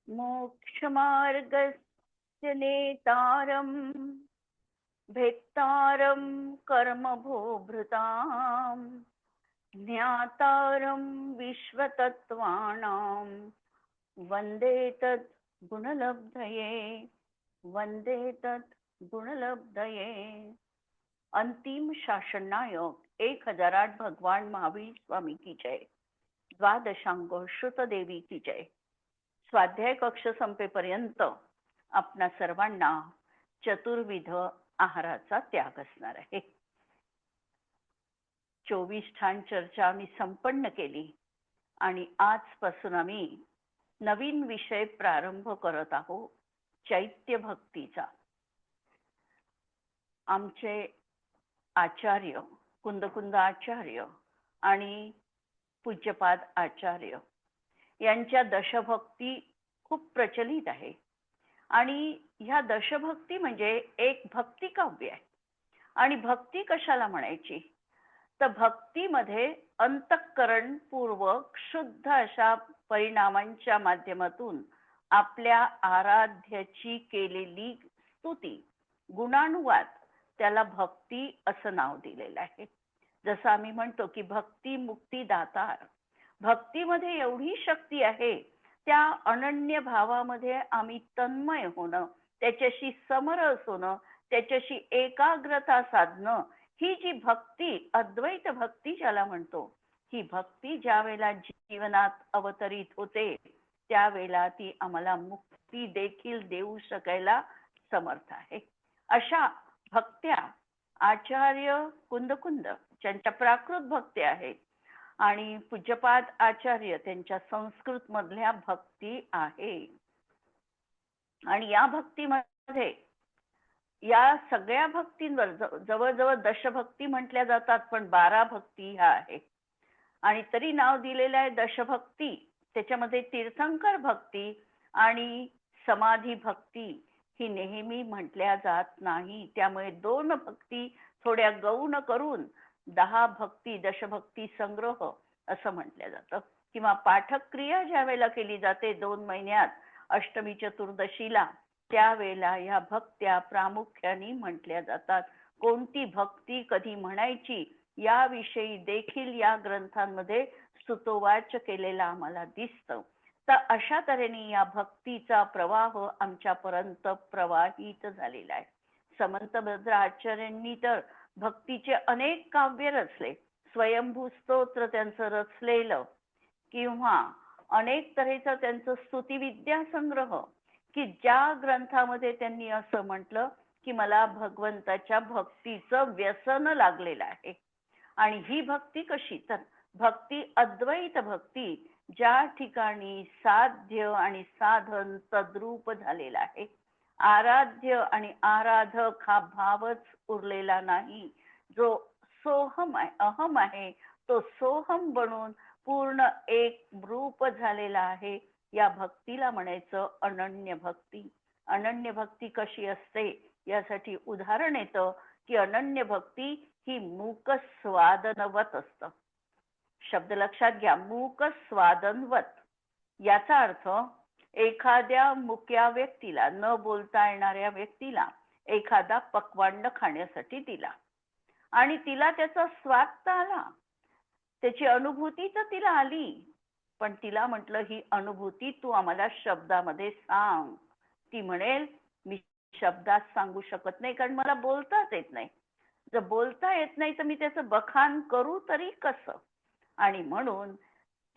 मोक्षमार्गस्य नेतारं भेत्तारं कर्मभोभृतां ज्ञातारं विश्वतत्त्वानां वन्दे तत् गुणलब्धये वन्दे तत् गुणलब्धये। अंतिम शासन नायक 1008 भगवान महावीर स्वामी की जय। द्वादशांग श्रुतदेवी की जय। स्वाध्याय कक्ष संपेपर्यंत आपणा सर्वांना चतुर्विध आहाराचा त्याग असणार आहे। 24 ठाण चर्चा आम्ही संपन्न केली आणि आजपासून आम्ही नवीन विषय प्रारंभ करत आहोत, चैत्य भक्तीचा। आमचे आचार्य कुंदकुंद आचार्य आणि पूज्यपाद आचार्य यांच्या दशभक्ती खूप प्रचलित आहे आणि ह्या दशभक्ती म्हणजे एक भक्ती काव्य आहे। आणि भक्ती कशाला म्हणायची तर भक्तीमध्ये अंतःकरण पूर्वक शुद्ध अशा परिणामांच्या माध्यमातून आपल्या आराध्याची केलेली स्तुती गुणानुवाद त्याला भक्ती असं नाव दिलेलं आहे। जसं आम्ही म्हणतो की भक्ती मुक्ती दातार, भक्तीमध्ये एवढी शक्ती आहे, त्या अनन्य भावामध्ये आम्ही तन्मय होणं, त्याच्याशी समरस होणं, त्याच्याशी एकाग्रता साधणं, ही जी भक्ती अद्वैत भक्ती ज्याला म्हणतो, ही भक्ती ज्या वेळेला जीवनात अवतरित होते त्यावेळेला ती आम्हाला मुक्ती देखील देऊ शकायला समर्थ आहे। अशा भक्त्या आचार्य कुंदकुंद ज्यांच्या प्राकृत भक्त्या आहेत आणि पूज्यपाद आचार्य त्यांच्या संस्कृत मधल्या भक्ती आहे। आणि या भक्तीमध्ये या सगळ्या भक्तींवर जवळजवळ दशभक्ती म्हटल्या जातात, पण 12 भक्ती ह्या आहे आणि तरी नाव दिलेलं आहे दशभक्ती। त्याच्यामध्ये तीर्थंकर भक्ती आणि समाधी भक्ती ही नेहमी म्हटल्या जात नाही, त्यामुळे 2 भक्ती थोड्या गौण करून 10 भक्ती दशभक्ती संग्रह असं म्हटलं जातं। किंवा पाठक क्रिया ज्या वेळेला केली जाते 2 महिन्यात अष्टमी चतुर्दशीला, त्यावेळेला या भक्त्या प्रामुख्याने म्हटल्या जातात। कोणती भक्ती कधी म्हणायची याविषयी देखील या ग्रंथांमध्ये स्तुतोवाच केलेला आम्हाला दिसतं। तर अशा तऱ्हेने या भक्तीचा प्रवाह आमच्यापर्यंत प्रवाहित झालेला आहे। समंतभद्र आचार्यांनी तर भक्तीचे अनेक काव्य रचले, स्वयंभू स्तोत्र त्यांचं रचलेलं, किंवा अनेक तऱ्हेचा त्यांचं स्तुतिविद्या संग्रह, की ज्या ग्रंथामध्ये त्यांनी असं म्हटलं की मला भगवंताच्या भक्तीचं व्यसन लागलेलं आहे। आणि ही भक्ती कशी तर भक्ती अद्वैत भक्ती, ज्या ठिकाणी साध्य आणि साधन तद्रूप झालेला आहे, आराध्य आणि आराधक हा भावच उरलेला नाही, जो सोहम आहे अहम आहे तो सोहम बनून पूर्ण एक रूप झालेला आहे, या भक्तीला म्हणायचं अनन्य भक्ती। अनन्य भक्ती कशी असते यासाठी उदाहरण येतं की अनन्य भक्ती ही मूक स्वादनवत असतं। शब्द लक्षात घ्या, मूक स्वादनवत। याचा अर्थ एखाद्या मुक्या व्यक्तीला, न बोलता येणाऱ्या व्यक्तीला एखादा पक्वान्न खाण्यासाठी दिला आणि तिला त्याचा स्वाद तर आला, त्याची अनुभूती तर तिला आली, पण तिला म्हटलं ही अनुभूती तू आम्हाला शब्दामध्ये सांग। ती म्हणेल मी शब्दात सांगू शकत नाही, कारण मला बोलताच येत नाही। जर बोलता येत नाही तर मी त्याचं बखान करू तरी कसं? आणि म्हणून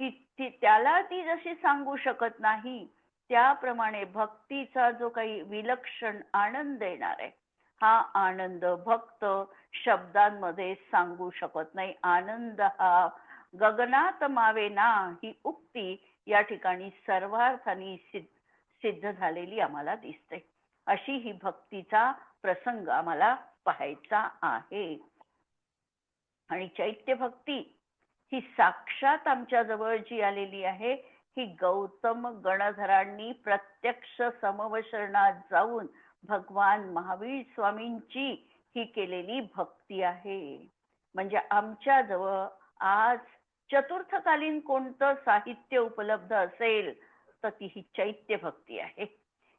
त्याला ती जशी सांगू शकत नाही, त्याप्रमाणे भक्तीचा जो काही विलक्षण आनंद येणार आहे, हा आनंद भक्त शब्दांमध्ये सांगू शकत नाही। आनंद हा गगनात मावेना ही उक्ती या ठिकाणी सर्वार्थाने सिद्ध झालेली आम्हाला दिसते। अशी ही भक्तीचा प्रसंग आम्हाला पाहायचा आहे। आणि चैत्य भक्ती ही साक्षात आमच्या जवळ जी आलेली आहे, ही गौतम गणधरांनी प्रत्यक्ष समवशरणात जाऊन भगवान महावीर स्वामींची ही केलेली भक्ती आहे। म्हणजे आमच्या जवळ आज चतुर्थकालीन कोणतं साहित्य उपलब्ध असेल तर ती ही चैत्य भक्ती आहे.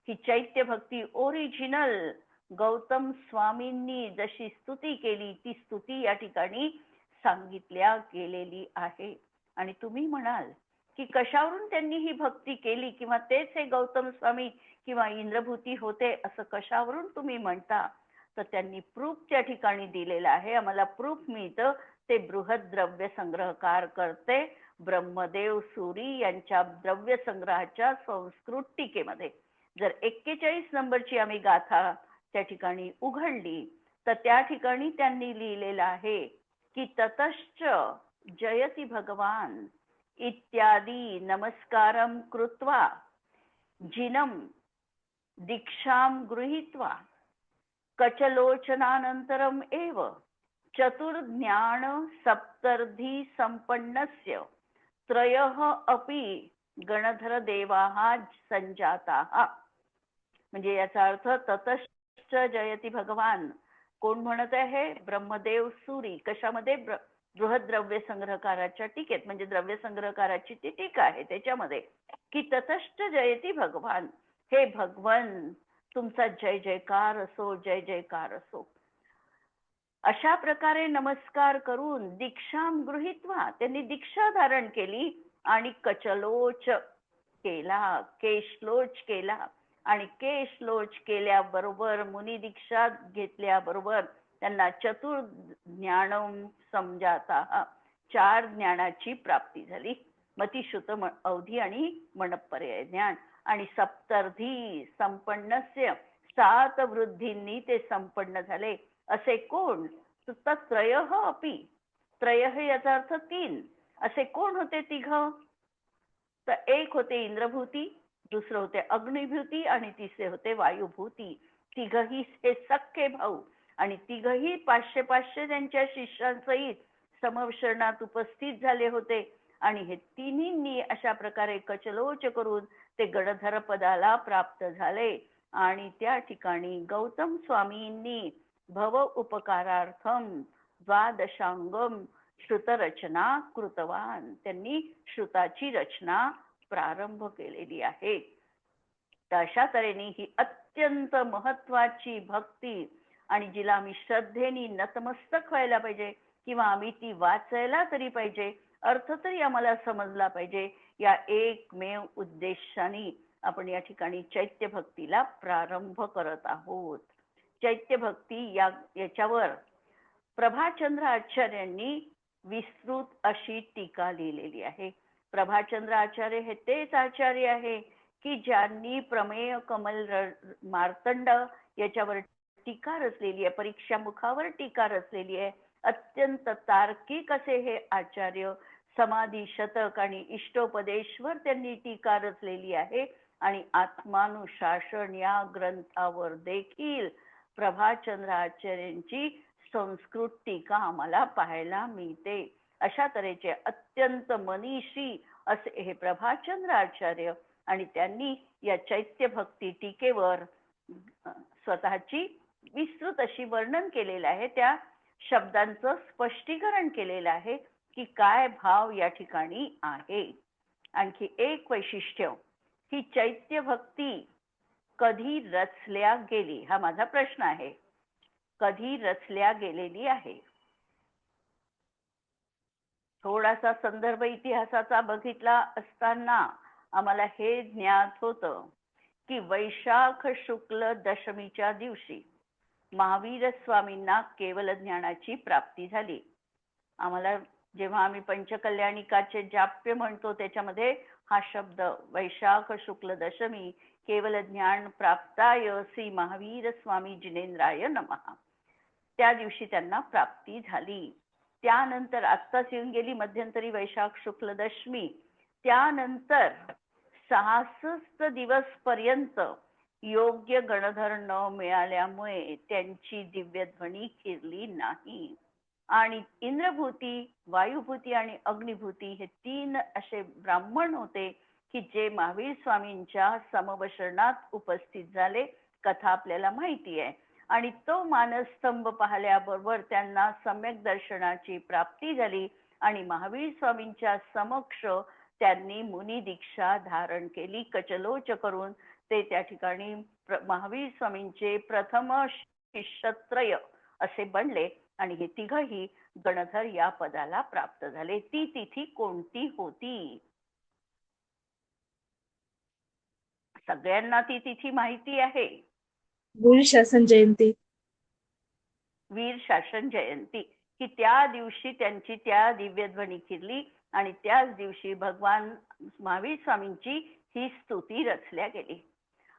ही चैत्य भक्ती ओरिजिनल गौतम स्वामींनी जशी स्तुती केली ती स्तुती या ठिकाणी सांगितल्या गेलेली आहे. आणि तुम्ही म्हणाल की कशावरून त्यांनी ही भक्ती केली किंवा तेच हे गौतम स्वामी किंवा इंद्रभूती होते असं कशावरून तुम्ही म्हणता, तर त्यांनी प्रूफ त्या ठिकाणी दिलेला आहे. आम्हाला प्रूफ मिळतं ते बृहद द्रव्य संग्रहकार करते ब्रह्मदेव सुरी यांच्या द्रव्य संग्रहाच्या संस्कृत टीकेमध्ये. जर 41 नंबरची आम्ही गाथा त्या ठिकाणी उघडली तर त्या ठिकाणी त्यांनी लिहिलेलं आहे की ततश्च जयति भगवान इत्यादी नमस्कारम कृत्वा जिनम दीक्षाम गृहीत्वा कचलोचनानंतरम एव चतुर्ज्ञान सप्तर्धी संपन्नस्य त्रयः अपि गणधर देवाः संजाताः. म्हणजे याचा अर्थ ततश्च जयति भगवान कोण म्हणत आहे? ब्रह्मदेव सुरी. कशामध्ये? बृहद द्रव्य संग्रहकाराच्या टीकेत, म्हणजे द्रव्य संग्रहकाराची ती टीका आहे त्याच्यामध्ये की ततश्च जयति भगवान, हे भगवन तुमचा जय जयकार असो, जय जयकार असो. अशा प्रकारे नमस्कार करून दीक्षाम गृहीत्वा त्यांनी दीक्षा धारण केली आणि कचलोच केला, केशलोच केला. आणि केशलोच केल्याबरोबर मुनी दीक्षा घेतल्याबरोबर त्यांना चतुर ज्ञानम समजाता, 4 ज्ञानाची प्राप्ती झाली. मतिश्रुत, अवधी आणि मनपर्याय ज्ञान. आणि सप्तर्धी संपन्नस्य, 7 वृद्धींनी ते संपन्न झाले. असे कोण? तर त्रयः अपि, त्रयः याचा अर्थ 3. असे कोण होते 3? तर एक होते इंद्रभूती, दुसरे होते अग्निभूती आणि तिसरे होते वायुभूती. तिघही हे सख्खे भाऊ आणि तिघही 500-500 त्यांच्या शिष्यांसहित समवशरणात उपस्थित झाले होते. आणि हे तिन्हींनी अशा प्रकारे कचलोच करून ते गणधर पदाला प्राप्त झाले. आणि त्या ठिकाणी गौतम स्वामींनी भव उपकारार्थम द्वादशांगम श्रुतरचना कृतवान, त्यांनी श्रुताची रचना प्रारंभ केलेली आहे. तर अशा तऱ्हेने ही अत्यंत महत्वाची भक्ती आणि जिला आम्ही श्रद्धेने नतमस्तक व्हायला पाहिजे किंवा आम्ही ती वाचायला तरी पाहिजे, अर्थ तरी आम्हाला समजला पाहिजे, या एकमेव उद्देशाने आपण या ठिकाणी चैत्य भक्तीला प्रारंभ करत आहोत. चैत्य भक्ती याच्यावर प्रभाचंद्र आचार्यांनी विस्तृत अशी टीका लिहिलेली आहे. प्रभाचंद्र आचार्य हे तेच आचार्य आहे की ज्यांनी प्रमेय कमल मार्तंड याच्यावर टीका रचलेली आहे, परीक्षा मुखावर टीका रचलेली आहे. अत्यंत तार्किक असे हे आचार्य. समाधी शतक आणि इष्टोपदेशवर त्यांनी टीका रचलेली आहे. आणि आत्मानुशासन या ग्रंथावर देखील प्रभाचंद्र आचार्यांची संस्कृत टीका आम्हाला पाहायला मिळते. अशा तऱ्हेचे अत्यंत मनीषी असे हे प्रभाचंद्र आचार्य. आणि त्यांनी या चैत्य भक्ती टीकेवर स्वतःची विस्तृत अशी वर्णन केलेलं आहे. त्या शब्दांचं स्पष्टीकरण केलेलं आहे की काय भाव या ठिकाणी आहे. आणखी एक वैशिष्ट्य, ही चैत्य भक्ती कधी रचल्या गेली, हा माझा प्रश्न आहे. कधी रचल्या गेलेली आहे? थोडासा संदर्भ इतिहासाचा बघितला असताना आम्हाला हे ज्ञात होतं की वैशाख शुक्ल दशमीच्या दिवशी महावीर स्वामींना केवल ज्ञानाची प्राप्ती झाली. आम्हाला जेव्हा आम्ही पंचकल्याणिकाचे जाप्य म्हणतो त्याच्यामध्ये हा शब्द वैशाख शुक्ल दशमी केवल ज्ञान प्राप्ताय श्री महावीर स्वामी जिनेंद्राय नमः, त्या दिवशी त्यांना प्राप्ती झाली. त्यानंतर आत्ताच येऊन गेली मध्यंतरी वैशाख शुक्ल दशमी. त्यानंतर 66 दिवस पर्यंत योग्य गणधर न मिळाल्यामुळे त्यांची दिव्यध्वनी फिरली नाही. आणि इंद्रभूती, वायुभूती आणि अग्निभूती हे 3 असे ब्राह्मण होते की जे महावीर स्वामींच्या समवशरणात उपस्थित झाले. कथा आपल्याला माहिती आहे. आणि तो मानसस्तंभ पाहिल्याबरोबर त्यांना सम्यक दर्शनाची प्राप्ती झाली आणि महावीर स्वामींच्या समक्ष त्यांनी मुनी दीक्षा धारण केली. कचलोच करून ते त्या ठिकाणी महावीर स्वामींचे प्रथम शिष्यत्रय असे बनले आणि हे तिघही गणधर या पदाला प्राप्त झाले. ती तिथी कोणती होती? सगळ्यांना ती तिथी माहिती आहे. वीर शासन जयंती. वीर शासन जयंती, की त्या दिवशी त्यांची त्या दिव्यध्वनी फिरली आणि त्याच दिवशी भगवान महावीर स्वामींची ही स्तुती रचल्या गेली.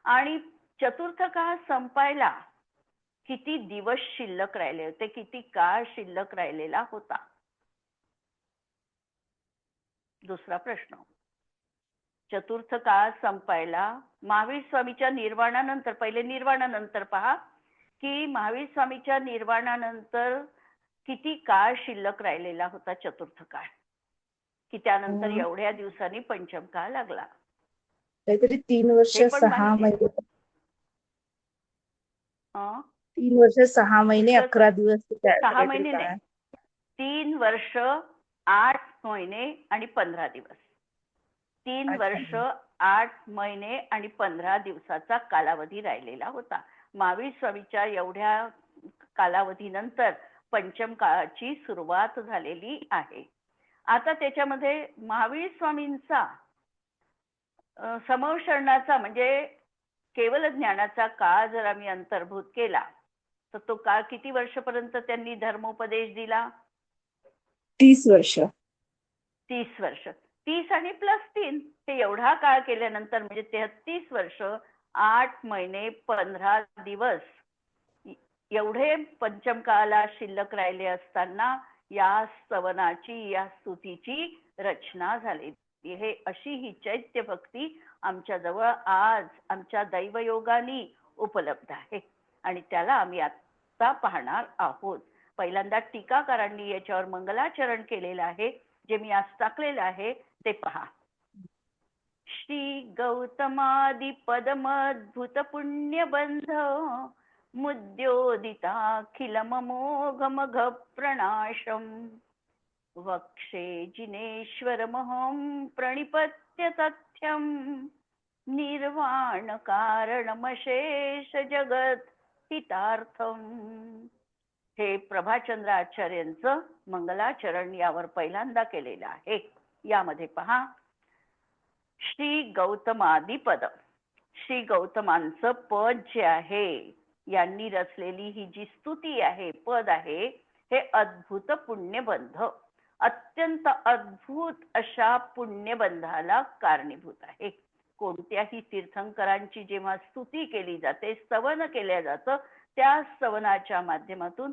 आणि चतुर्थ काळ संपायला किती दिवस शिल्लक राहिले होते, किती काळ शिल्लक राहिलेला होता? दुसरा प्रश्न. चतुर्थ काळ संपायला महावीर स्वामीच्या निर्वाणानंतर, पहिले निर्वाणानंतर पहा की महावीर स्वामीच्या निर्वाणानंतर किती काळ शिल्लक राहिलेला होता चतुर्थ काळ, की त्यानंतर एवढ्या दिवसांनी पंचम काळ लागला. काहीतरी 3 वर्ष 6 महिने. 3 वर्ष 6 महिने 11 दिवस. 6 महिने नाही, 3 वर्ष 8 महिने आणि 15 दिवस. 3 वर्ष 8 महिने आणि 15 दिवसाचा कालावधी राहिलेला होता. महावीर स्वामीच्या एवढ्या कालावधीनंतर पंचम काळाची सुरुवात झालेली आहे. आता त्याच्यामध्ये महावीर स्वामींचा समवशरणाचा म्हणजे केवल ज्ञानाचा काळ जर आम्ही अंतर्भूत केला तर तो काळ किती वर्षपर्यंत त्यांनी धर्मोपदेश दिला? 30 वर्ष. 30 वर्ष. 30 आणि +3 हे एवढा काळ केल्यानंतर म्हणजे 33 वर्ष 8 महिने 15 दिवस एवढे पंचम काळाला शिल्लक राहिले असताना या स्तवनाची, या स्तुतीची रचना झाली. हे अशी ही चैत्य भक्ती आमच्या जवळ आज आमच्या दैवयोगाने उपलब्ध आहे आणि त्याला आम्ही आता पाहणार आहोत. पहिल्यांदा टीकाकारांनी याच्यावर मंगलाचरण केलेलं आहे, जे मी आज टाकलेलं आहे ते पहा. श्री गौतमादि पदमद्भुत पुण्यबंध मुद्योदिताखिलममोघमघ प्रणाशम वक्षे जिनेश्वरमहं प्रणिपत्य तथ्यं निर्वाण कारणमशेष जगत हितार्थम. हे प्रभाचंद्र आचार्यांचं मंगलाचरण यावर पहिल्यांदा केलेलं आहे. यामध्ये पहा, श्री गौतमादि पद, श्री गौतमांचं पद जे आहे, यांनी रचलेली ही जी स्तुती आहे, पद आहे, हे अद्भुत पुण्यबंध, अत्यंत अद्भुत अशा पुण्यबंधाला कारणीभूत आहे. कोणत्याही तीर्थंकरांची जेव्हा स्तुती केली जाते, स्तवन केल्या जातं, त्या स्तवनाच्या माध्यमातून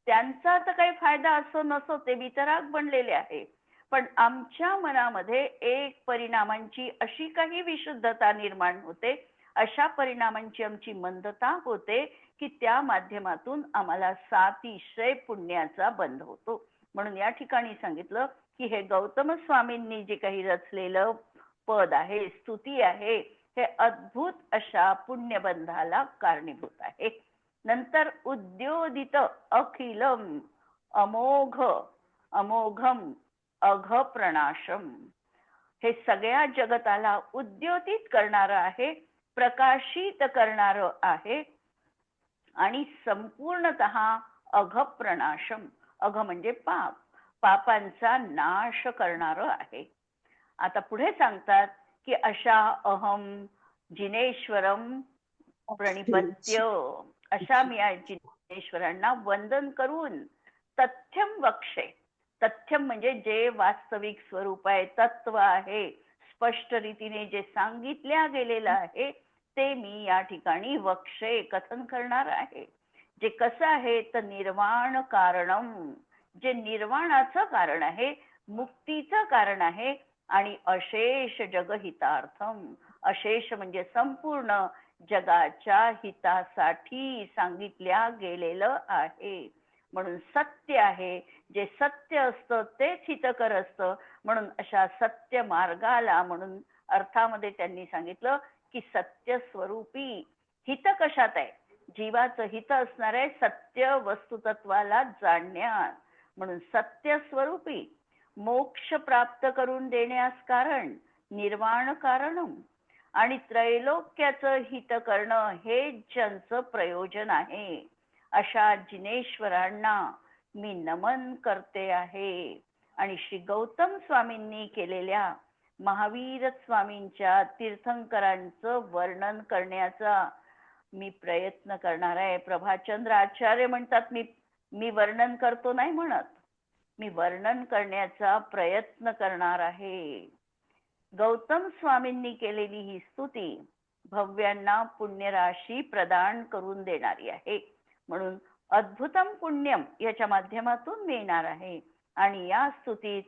त्यांचा तर काही फायदा असो नसो ते वितराग बनलेले आहे, पण आमच्या मनामध्ये एक परिणामांची अशी काही विशुद्धता निर्माण होते, अशा परिणामांची आमची मंदता होते की त्या माध्यमातून आम्हाला सातिशय पुण्याचा बंध होतो. म्हणून या ठिकाणी सांगितलं की हे गौतम स्वामींनी जे काही रचलेलं पद आहे, स्तुती आहे, हे अद्भुत अशा पुण्यबंधाला कारणीभूत आहे. नंतर उद्योदित अखिलम अमोघ अमोघम अघ प्रणाशम, हे सगळ्या जगताला उद्योदित करणारं आहे, प्रकाशित करणारं आहे आणि संपूर्णतः अघ प्रणाशम, अघ म्हणजे पाप, पापांचा नाश करणारं आहे. आता पुढे सांगतात की अशा अहम जिनेश्वरम प्रणिपत्य, अशा मी जिनेश्वरांना वंदन करून तथ्यम वक्षे, तथ्यम म्हणजे जे वास्तविक स्वरूप आहे, तत्व आहे, स्पष्ट रीतीने जे सांगितल्या गेलेलं आहे ते मी या ठिकाणी वक्षे कथन करणार आहे. जे कसं आहे तर निर्वाण कारणम, जे निर्वाणाचं कारण आहे, मुक्तीचं कारण आहे आणि अशेष जगहितार्थम, अशेष म्हणजे संपूर्ण जगाच्या हितासाठी सांगितल्या गेलेलं आहे. म्हणून सत्य आहे, जे सत्य असतं तेच हितकर असतं. म्हणून अशा सत्य मार्गाला, म्हणून अर्थामध्ये त्यांनी सांगितलं की सत्य स्वरूपी हित कशात आहे, जीवाचं हित असणार आहे सत्य वस्तुतत्वाला जाणण्यात. म्हणून सत्य स्वरूपी मोक्ष प्राप्त करून देण्यास कारण निर्वाण कारणम आणि त्रैलोक्याचं हित करणं हे ज्यांचं प्रयोजन आहे अशा जिनेश्वरांना मी नमन करते आहे. आणि श्री गौतम स्वामींनी केलेल्या महावीर स्वामींच्या तीर्थंकरांचं वर्णन करण्याचा मी प्रयत्न करणार आहे. प्रभाचंद्र आचार्य म्हणतात मी वर्णन करतो नाही म्हणत, मी वर्णन करण्याचा प्रयत्न करणार आहे. गौतम स्वामींनी केलेली ही स्तुती भव्यांना पुण्यराशी प्रदान करून देणारी आहे. म्हणून अद्भुतम पुण्यम याच्या माध्यमातून मिळणार आहे. आणि या स्तुतीत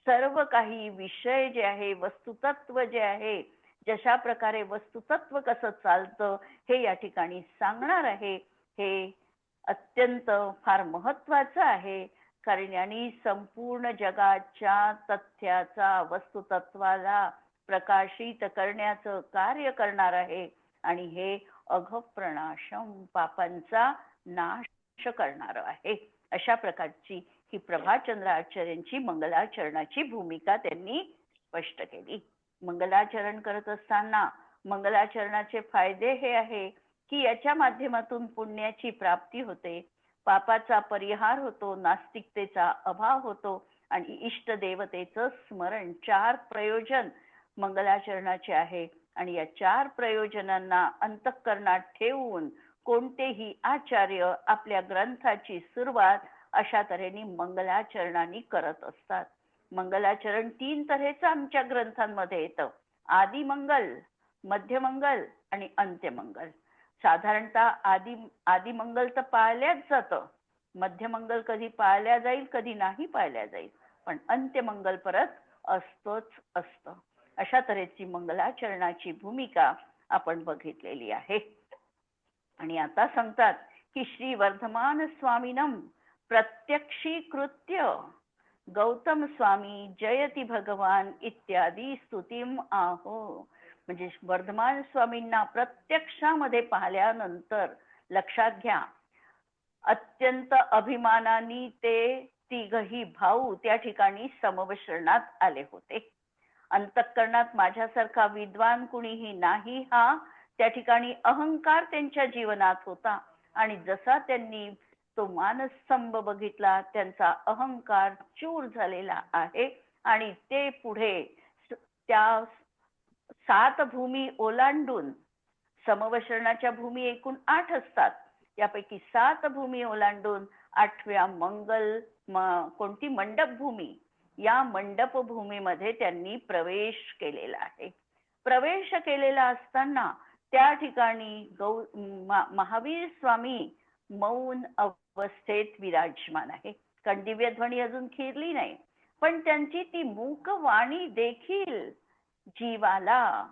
सर्व काही विषय जे आहे, वस्तुतत्व जे आहे, जशा प्रकारे वस्तुतत्व कसं चालतं हे या ठिकाणी सांगणार आहे. हे अत्यंत फार महत्वाचं आहे, कारण यांनी संपूर्ण जगाच्या तथ्याचा वस्तुतत्वाला प्रकाशित करण्याचं कार्य करणार आहे. आणि हे अघप्रणाशम पापांचा नाश करणार आहे. अशा प्रकारची ही प्रभाचंद्र आचार्यांची मंगलाचरणाची भूमिका त्यांनी स्पष्ट केली. मंगलाचरण करत असताना मंगलाचरणाचे फायदे हे आहे की याच्या माध्यमातून पुण्याची प्राप्ती होते, पापाचा परिहार होतो, नास्तिकतेचा अभाव होतो आणि इष्ट देवतेचं स्मरण. 4 प्रयोजन मंगलाचरणाचे आहे. आणि या 4 प्रयोजनांना अंतःकरणात ठेवून कोणतेही आचार्य आपल्या ग्रंथाची सुरुवात अशा तऱ्हेने मंगलाचरणाने करत असतात. मंगलाचरण 3 तऱ्हेचं आमच्या ग्रंथांमध्ये येतं: आदिमंगल, मध्यमंगल आणि अंत्यमंगल. साधारणतः आदिमंगल तर पाळल्याच जातं, मध्यमंगल कधी पाळल्या जाईल कधी नाही पाळल्या जाईल, पण अंत्यमंगल परत असतोच असतं. अशा तऱ्हेची मंगलाचरणाची भूमिका आपण बघितलेली आहे. आणि आता सांगतात की श्री वर्धमान स्वामीनम प्रत्यक्षीकृत्य गौतम स्वामी जयती भगवान इत्यादी स्तुतीम आहो. म्हणजे वर्धमान स्वामींना प्रत्यक्षामध्ये पाहिल्यानंतर लक्षात घ्या, अत्यंत अभिमानाने ते तिघही भाऊ त्या ठिकाणी समवशरणात आले होते. अंतःकरणात माझ्यासारखा विद्वान कुणीही नाही हा त्या ठिकाणी अहंकार त्यांच्या जीवनात होता. आणि जसा त्यांनी तो मानस्तंभ बघितला त्यांचा अहंकार चूर झालेला आहे. आणि ते पुढे त्या 7 भूमी ओलांडून, समवशरणाच्या भूमी एकूण 8 असतात, यापैकी 7 भूमी ओलांडून 8व्या कोणती मंडप भूमी, या मंडप भूमीमध्ये त्यांनी प्रवेश केलेला आहे. प्रवेश केलेला असताना त्या ठिकाणी महावीर स्वामी मौन अवस्थेत विराजमान आहे. कारण दिव्यध्वनी अजून खिरली नाही, पण त्यांची ती मूक वाणी देखील जीवाला,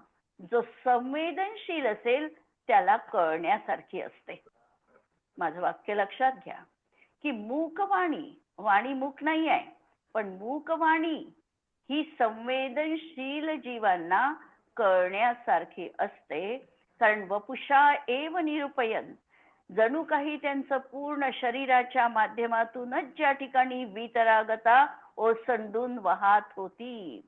जो संवेदनशील असेल त्याला कळण्यासारखी असते. माझं वाक्य लक्षात घ्या की मूक वाणी मूक नाही आहे, पण मूक वाणी ही संवेदनशील जीवांना कळण्यासारखी असते. कारण वपुषा एव निरुपयन, जणू काही त्यांचं पूर्ण शरीराच्या माध्यमातूनच ज्या ठिकाणी वितरागता ओसंडून वाहत होती,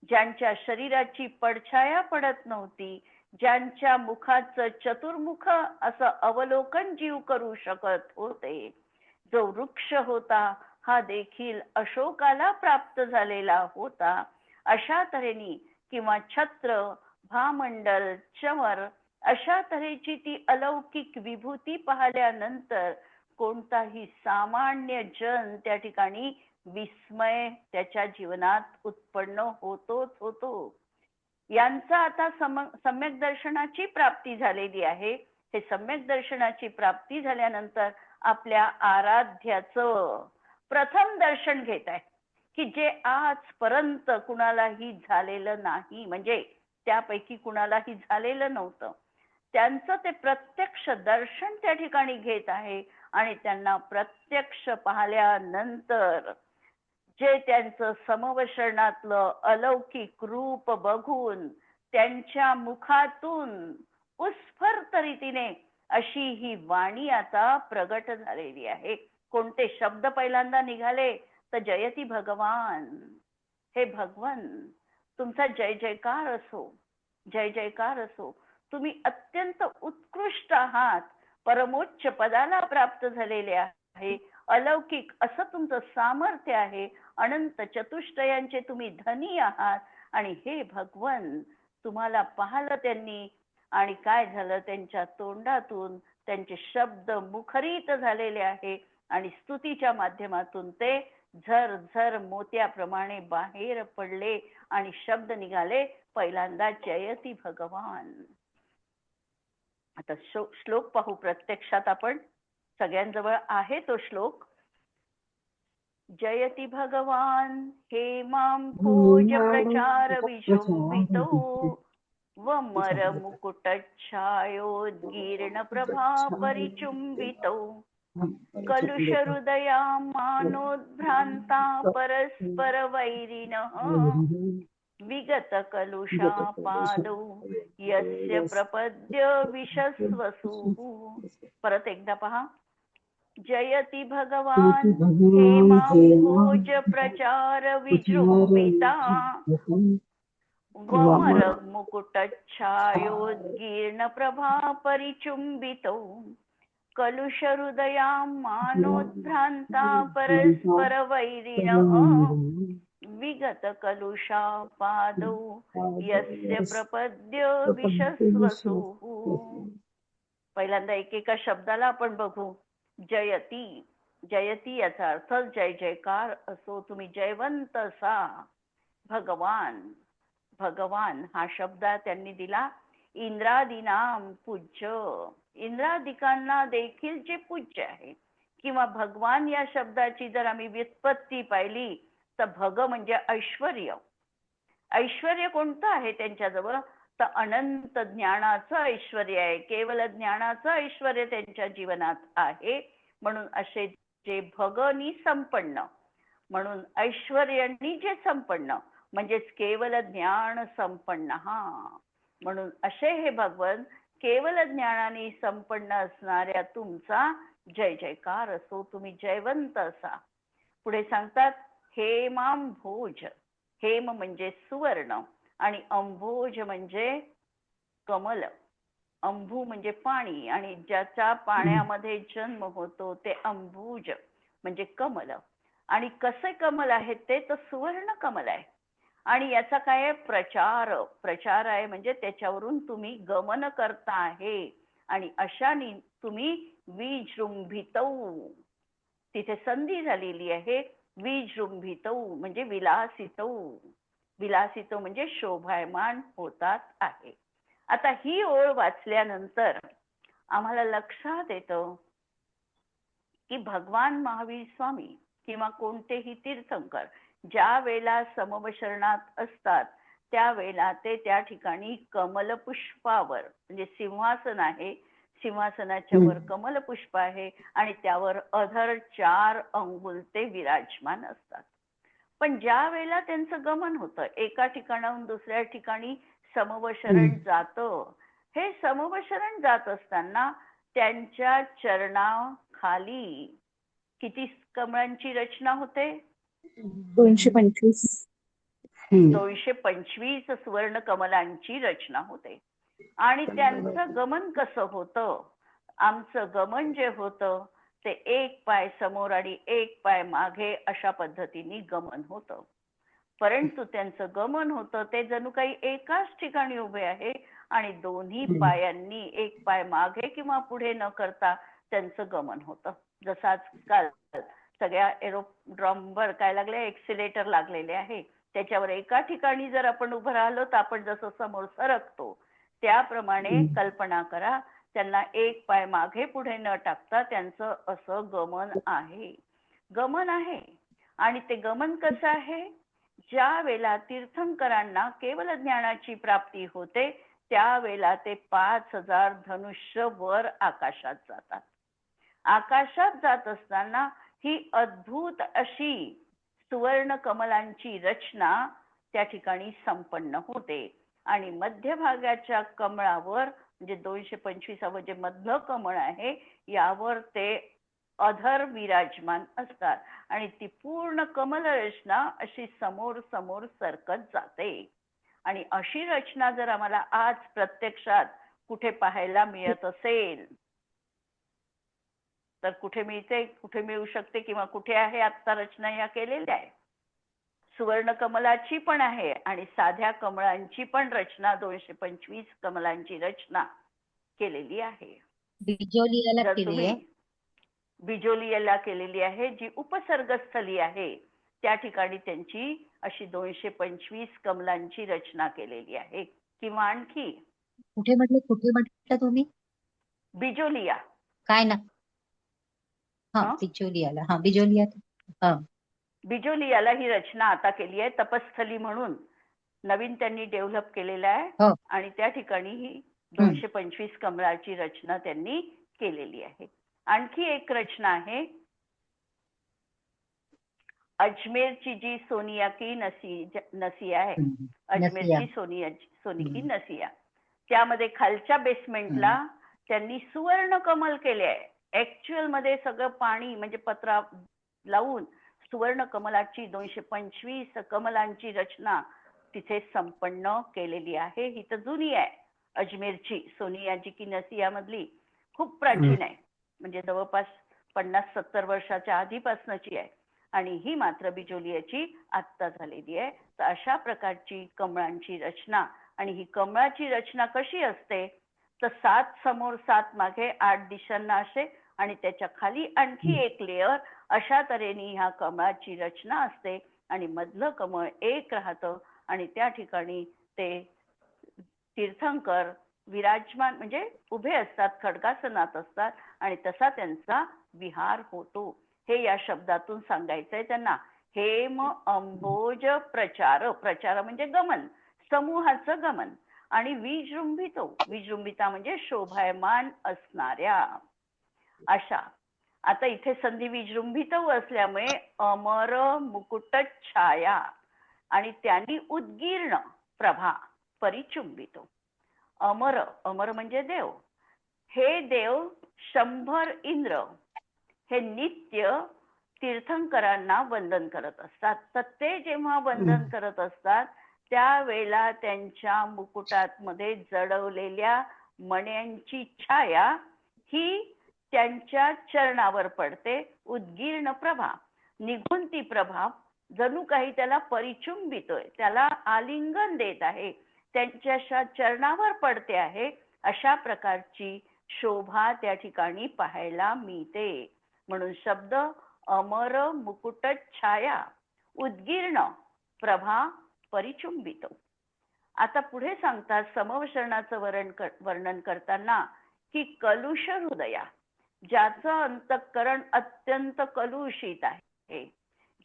ज्यांच्या शरीराची पडछाया पडत नव्हती, ज्यांच्या मुखाचं चतुर्मुख असं अवलोकन जीव करू शकत होते, जो वृक्ष होता हा देखील अशोकाला प्राप्त झालेला होता, अशा तऱ्हेने किंवा छत्र, भामंडल, चमर अशा तऱ्हेची ती अलौकिक विभूती पाहिल्यानंतर कोणताही सामान्य जन त्या ठिकाणी विस्मय त्याच्या जीवनात उत्पन्न होतोच होतो. यांचा आता सम्यक दर्शनाची प्राप्ती झालेली आहे. हे सम्यक दर्शनाची प्राप्ती झाल्यानंतर आपल्या आराध्याचं प्रथम दर्शन घेत आहे की जे आजपर्यंत कुणालाही झालेलं नाही, म्हणजे त्यापैकी कुणालाही झालेलं नव्हतं. त्यांचं ते प्रत्यक्ष दर्शन त्या ठिकाणी घेत आहे. आणि त्यांना प्रत्यक्ष पाहिल्यानंतर जे त्यांचं समवशरणातलं अलौकिक रूप बघून त्यांच्या मुखातून उत्स्फूर्त रीतीने अशी ही वाणी आता प्रगट झालेली आहे. कोणते शब्द पहिल्यांदा निघाले तर जयती भगवान, हे भगवन तुमचा जय जयकार असो, जय जयकार असो. तुम्ही अत्यंत उत्कृष्ट आहात, परमोच्च पदाला प्राप्त झालेले आहे, अलौकिक असं तुमचं सामर्थ्य आहे, अनंत चतुष्टयांचे तुम्ही धनी आहात. आणि हे भगवन तुम्हाला पाहिलं त्यांनी आणि काय झालं, त्यांच्या तोंडातून त्यांचे शब्द मुखरित झालेले आहे आणि स्तुतीच्या माध्यमातून ते झर झर मोत्याप्रमाणे बाहेर पडले आणि शब्द निघाले पहिल्यांदा जयती भगवान. आता श्लोक पाहू. प्रत्यक्षात आपण सगळ्यांजवळ आहे तो श्लोक. जयती भगवान हेमां भोज प्रचार विजृंभितो वमर मुकुटच्छायोद्गीर्ण प्रभा परिचुंबितो कलुष हृदया मानोद्भ्रांता परस्पर वैरिणः विगत कलुषापादौ यस्य प्रपद्य विशस्वसुः. परत एकदा पहा. जयती भगवान हेमां भोज प्रचार विजृंभिता वमर मुकुटच्छायोद्गीर्ण प्रभा परिचुंबितो कलुष हृदया मानोद्भ्रांता परस्पर वैरिणः विगत कलुषापादौ यस्य प्रपद्य विशस्वसुः. पहिल्यांदा एकेका शब्दाला आपण बघू. जयती, जयती याचा अर्थ जय जयकार असो, तुम्ही जयवंत असा. भगवान, भगवान हा शब्द त्यांनी दिला इंद्रादीनाम पूज्य, इंद्रादिकांना देखील जे पूज्य आहे. किंवा भगवान या शब्दाची जर आम्ही व्युत्पत्ती पाहिली तर भग म्हणजे ऐश्वर्य. ऐश्वर्य कोणतं आहे त्यांच्याजवळ, तर अनंत ज्ञानाचं ऐश्वर्य आहे, केवळ ज्ञानाचं ऐश्वर्य त्यांच्या जीवनात आहे. म्हणून असे जे भगनी संपन्न, म्हणून ऐश्वर्यानी जे संपन्न म्हणजेच केवळ ज्ञान संपन्न. म्हणून असे हे भगवन केवळ ज्ञानाने संपन्न असणाऱ्या तुमचा जय जयकार असो, तुम्ही जयवंत असा. पुढे सांगतात हेमां भोज. हेम म्हणजे सुवर्ण आणि अंभोज म्हणजे कमल. अंबू म्हणजे पाणी आणि ज्याच्या पाण्यामध्ये जन्म होतो ते अंबुज म्हणजे कमल. आणि कसे कमल आहे ते तर सुवर्ण कमल आहे. आणि याचा काय प्रचार, प्रचार आहे म्हणजे त्याच्यावरून तुम्ही गमन करता आहे. आणि अशाने तुम्ही विजृंभितौ, तिथे संधी झालेली आहे. विजृंभितौ म्हणजे विलासितौ, विलासितौ म्हणजे शोभायमान होतात आहे. आता ही ओळ वाचल्यानंतर आम्हाला लक्षात येतं की भगवान महावीर स्वामी किंवा कोणतेही तीर्थंकर ज्या वेळेला समवशरणात असतात त्यावेळेला ते त्या ठिकाणी कमलपुष्पावर, म्हणजे सिंहासन आहे, सिंहासनाच्या वर कमलपुष्प आहे आणि त्यावर अधर 4 अंगुल ते विराजमान असतात. पण ज्या वेळेला त्यांचं गमन होतं, एका ठिकाणाहून दुसऱ्या ठिकाणी समवशरण जातं, हे समवशरण जात असताना त्यांच्या चरणाखाली किती कमळांची रचना होते? 225. 225 सुवर्ण कमलांची रचना होते. आणि त्यांचं गमन कसं होतं? आमचं गमन जे होतं ते एक पाय समोर आणि एक पाय मागे अशा पद्धतीने गमन होतं. परंतु त्यांचं गमन होतं ते जणू काही एकाच ठिकाणी उभे आहे आणि दोन्ही पायांनी एक पाय मागे किंवा पुढे न करता त्यांचं गमन होतं. जसं आजकाल सगळ्या एरोड्रॉमवर काय लागले, एक्सिलेटर लागलेले आहे, त्याच्यावर एका ठिकाणी जर आपण उभं राहिलो तर आपण जसं समोर सरकतो त्याप्रमाणे कल्पना करा. त्यांना एक पाय मागे पुढे न टाकता त्यांचं असं गमन आहे, गमन आहे. आणि ते गमन कसं आहे? ज्या वेळेला तीर्थंकरांना केवळ ज्ञानाची प्राप्ती होते त्यावेळेला ते 5000 धनुष्य वर आकाशात जातात. आकाशात जात असताना ही अद्भुत अशी सुवर्ण कमलांची रचना त्या ठिकाणी संपन्न होते. आणि मध्यभागाच्या कमळावर म्हणजे 225 जे मधलं कमळ आहे यावर ते अधर विराजमान असतात आणि ती पूर्ण कमल रचना अशी समोर समोर सरकत जाते. आणि अशी रचना जर आम्हाला आज प्रत्यक्षात कुठे पाहायला मिळत असेल तर कुठे मिळते, कुठे मिळू शकते किंवा कुठे आहे आता रचना या केलेल्या आहे. सुवर्ण कमलाची पण आहे आणि साध्या कमळांची पण रचना 225 कमलांची रचना केलेली आहे. बिजोलियाला जर केली तुम्ही आहे. बिजोलियाला केलेली आहे, जी उपसर्गस्थली आहे त्या ठिकाणी त्यांची अशी 225 कमलांची रचना केलेली आहे. किंवा आणखी कुठे म्हटलं तुम्ही? बिजोलिया. काय ना? हा, हं? बिजोलियाला. हा, बिजोलिया. हा, बिजोलियाला ही रचना आता केली आहे तपस्थली म्हणून नवीन त्यांनी डेव्हलप केलेला आहे. हो. आणि त्या ठिकाणी ही 225 कमळाची रचना त्यांनी केलेली आहे. आणखी एक रचना आहे अजमेरची, जी सोनिया की नसिया आहे. अजमेरची सोनी की नसिया. त्यामध्ये खालच्या बेसमेंटला त्यांनी सुवर्ण कमल केले आहे. ऍक्च्युअल मध्ये सगळं पाणी म्हणजे पत्रा लावून सुवर्ण कमलाची 225 कमलांची रचना तिथे संपन्न केलेली आहे. ही तर जुनी आहे अजमेरची सोनियाजी की नसिया मधली, खूप प्राचीन आहे, म्हणजे जवळपास 50-70 वर्षाच्या आधीपासूनची आहे. आणि ही मात्र बिजोलियाची आत्ता झालेली आहे. तर अशा प्रकारची कमळांची रचना. आणि ही कमळाची रचना कशी असते तर 7 समोर 7 मागे 8 दिशांना असे आणि त्याच्या खाली आणखी एक लेअर, अशा तऱ्हेने ह्या कमळाची रचना असते. आणि मधलं कमळ एक राहतं आणि त्या ठिकाणी ते तीर्थंकर विराजमान म्हणजे उभे असतात, खड्गासनात असतात आणि तसा त्यांचा विहार होतो. हे या शब्दातून सांगायचंय त्यांना. हेम अंबोज प्रचार, प्रचार म्हणजे गमन, समूहाचं गमन. आणि विजृंभितो, विजृंभिता म्हणजे शोभायमान असणाऱ्या अशा. आता इथे संधी विजृंभित असल्यामुळे अमर मुकुट छाया आणि त्यांनी उद्गीर्ण प्रभा परिचुंबितो. अमर, अमर म्हणजे देव. हे देव 100 इंद्र हे नित्य तीर्थंकरांना वंदन करत असतात. तर ते जेव्हा वंदन करत असतात त्यावेळेला त्यांच्या मुकुटात मध्ये जडवलेल्या मण्यांची छाया ही त्यांच्या चरणावर पडते. उद्गीर्ण प्रभा, निघून ती प्रभा जणू काही त्याला परिचुंबितोय, त्याला आलिंगन देत आहे, त्यांच्या चरणावर पडते आहे. अशा प्रकारची शोभा त्या ठिकाणी पाहायला मिळते. म्हणून शब्द अमर मुकुट छाया उद्गीर्ण प्रभा परिचुंबितो. आता पुढे सांगतात समवचरणाचं वर्णन करताना की कलुष हृदया, ज्याचं अंतःकरण अत्यंत कलुषित आहे,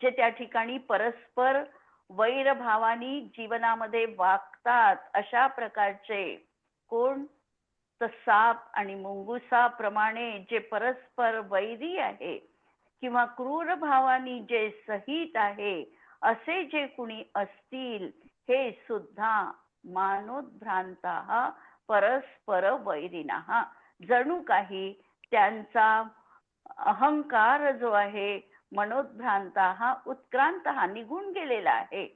जे त्या ठिकाणी परस्पर वैरभावानी जीवनामध्ये वागतात, अशा प्रकारचे कोण तर साप आणि मुंगुसाप्रमाणे जे परस्पर वैरी आहे किंवा क्रूर भावानी जे सहित आहे, असे जे कुणी असतील हे सुद्धा मानोद्भ्रांता परस्पर वैरिणः, जणू काही त्यांचा अहंकार जो आहे मनोद्भ्रांता हा उत्क्रांत हा निघून गेलेला आहे.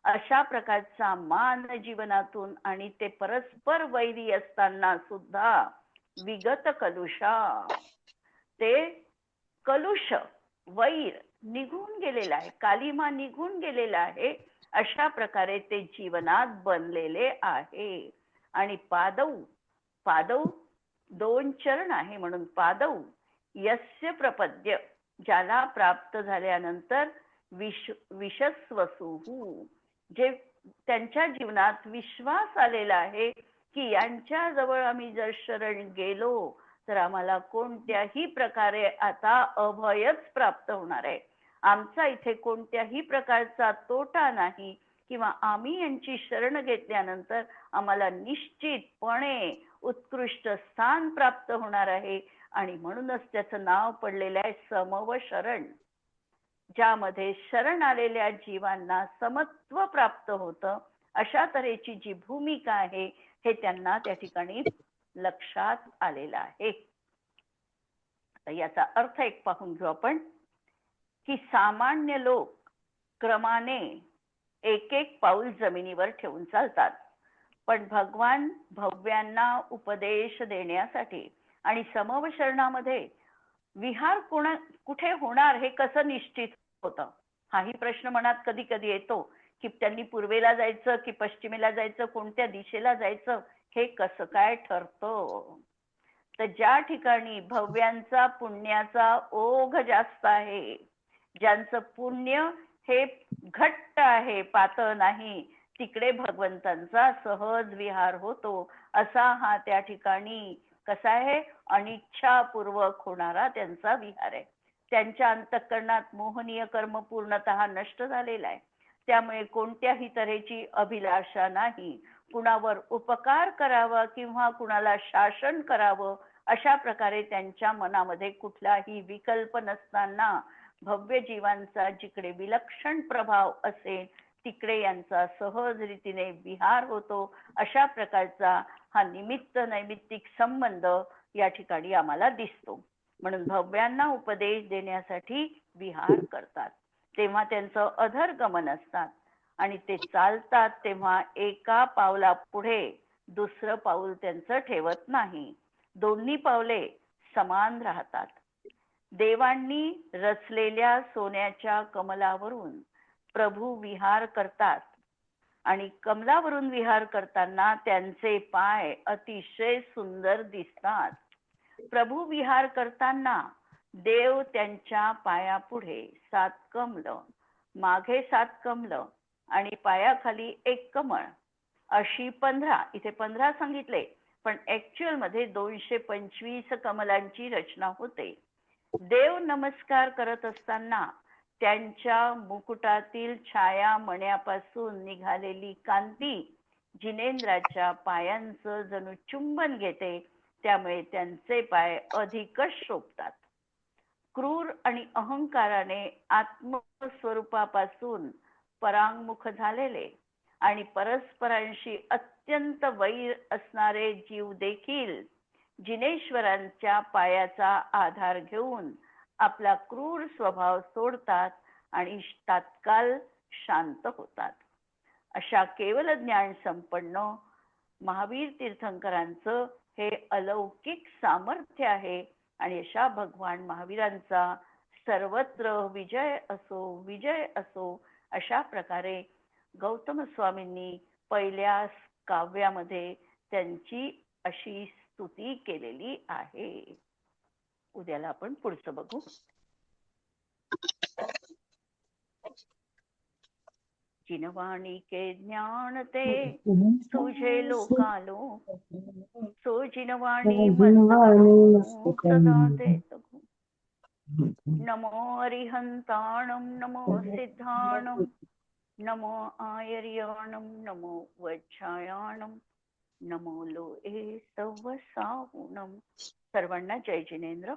अशा प्रकारचा मान जीवनातून आणि ते परस्पर वैरी असताना सुद्धा विगत कलुषा, ते कलुष वैर निघून गेलेला आहे, कालिमा निघून गेलेला आहे. अशा प्रकारे ते जीवनात बनलेले आहे. आणि पादौ, पादौ 2 चरण आहे म्हणून पादौ यस्य प्रपद्य, ज्याला प्राप्त झाल्यानंतर विश्वसुहू, जे त्यांच्या जीवनात विश्वास आलेला आहे की यांच्या जवळ आम्ही जर शरण गेलो तर आम्हाला कोणत्याही प्रकारे आता अभयच प्राप्त होणार आहे, आमचा इथे कोणत्याही प्रकारचा तोटा नाही, किंवा आम्ही यांची शरण घेतल्यानंतर आम्हाला निश्चितपणे उत्कृष्ट स्थान प्राप्त होणार आहे. आणि म्हणूनच त्याचं नाव पडलेलं आहे समव शरण, ज्यामध्ये शरण आलेल्या जीवांना समत्व प्राप्त होतं. अशा तऱ्हेची जी भूमिका आहे हे त्यांना त्या ठिकाणी लक्षात आलेलं आहे. तर याचा अर्थ एक पाहून घेऊ आपण की सामान्य लोक क्रमाने एक एक पाऊल जमिनीवर ठेवून चालतात, पण भगवान भव्यांना उपदेश देण्यासाठी आणि समवशरणामध्ये विहार कुठे होणार हे कसं निश्चित होतं, हाही प्रश्न मनात कधी कधी येतो की त्यांनी पूर्वेला जायचं की पश्चिमेला जायचं, कोणत्या दिशेला जायचं हे कसं काय ठरतं. तर ज्या ठिकाणी भव्यांचा पुण्याचा ओघ जास्त आहे, ज्यांचं पुण्य हे घट्ट आहे, पातळ नाही, तिकडे भगवंतांचा सहज विहार होतो. असा हा त्या ठिकाणी कसा आहे, अनिच्छापूर्वक होणारा त्यांचा विहार आहे. त्यांच्या अंतःकरणात मोहनीय कर्म पूर्णतः नष्ट झालेला आहे, त्यामुळे कोणत्याही तऱ्हेची अभिलाषा नाही. कुणावर उपकार करावा किंवा कुणाला शासन करावं अशा प्रकारे त्यांच्या मनामध्ये कुठलाही विकल्प नसताना भव्य जीवांचा जिकडे विलक्षण प्रभाव असेल तिकडे यांचा सहज रीतीने विहार होतो. अशा प्रकारचा हा निमित्त नैमित्तिक संबंध या ठिकाणी आम्हाला दिसतो. म्हणून भव्यांना उपदेश देण्यासाठी विहार करतात, तेव्हा त्यांचं अधरगमन असतात आणि ते चालतात तेव्हा एका पावला पुढे दुसरं पाऊल त्यांचं ठेवत नाही, दोन्ही पावले समान राहतात. देवांनी रचलेल्या सोन्याच्या कमलावरून प्रभू विहार करतात आणि कमलावरून विहार करताना त्यांचे पाय अतिशय सुंदर दिसतात. प्रभू विहार करताना देव त्यांच्या पायापुढे 7 कमल, मागे 7 कमल आणि पायाखाली 1 कमळ अशी 15, इथे 15 सांगितले पण ऍक्च्युअल मध्ये 225 कमलांची रचना होते. देव नमस्कार करत असताना त्यांच्या मुकुटातील छाया मण्यापासून निघालेली कांती जिनेंद्राच्या पायांचं जणू चुंबन घेते, त्यामुळे त्यांचे पाय अधिकच शोभतात. क्रूर आणि अहंकाराने आत्मस्वरूपापासून परांगमुख झालेले आणि परस्परांशी अत्यंत वैर असणारे जीव देखील जिनेश्वरांच्या पायाचा आधार घेऊन आपला क्रूर स्वभाव सोडतात आणि तात्काळ शांत होतात. अशा केवल ज्ञान संपन्न महावीर तीर्थंकरांचं हे अलौकिक सामर्थ्य आहे आणि अशा भगवान महावीरांचा सर्वत्र विजय असो, विजय असो अशा प्रकारे गौतम स्वामींनी पहिल्या काव्यामध्ये त्यांची अशी स्तुती केलेली आहे. उद्याला आपण पुढचं बघू. जिनवाणी के ज्ञान ते तुझे लोकालो, सो जिनवाणी मस्तक सदा देत. नमो अरिहंताणं नमो सिद्धाणं नमो आयर्याणं नमो वज्रायाणं नमो लोहे सवसाहुणं. सर्वांना जय जिनेंद्र.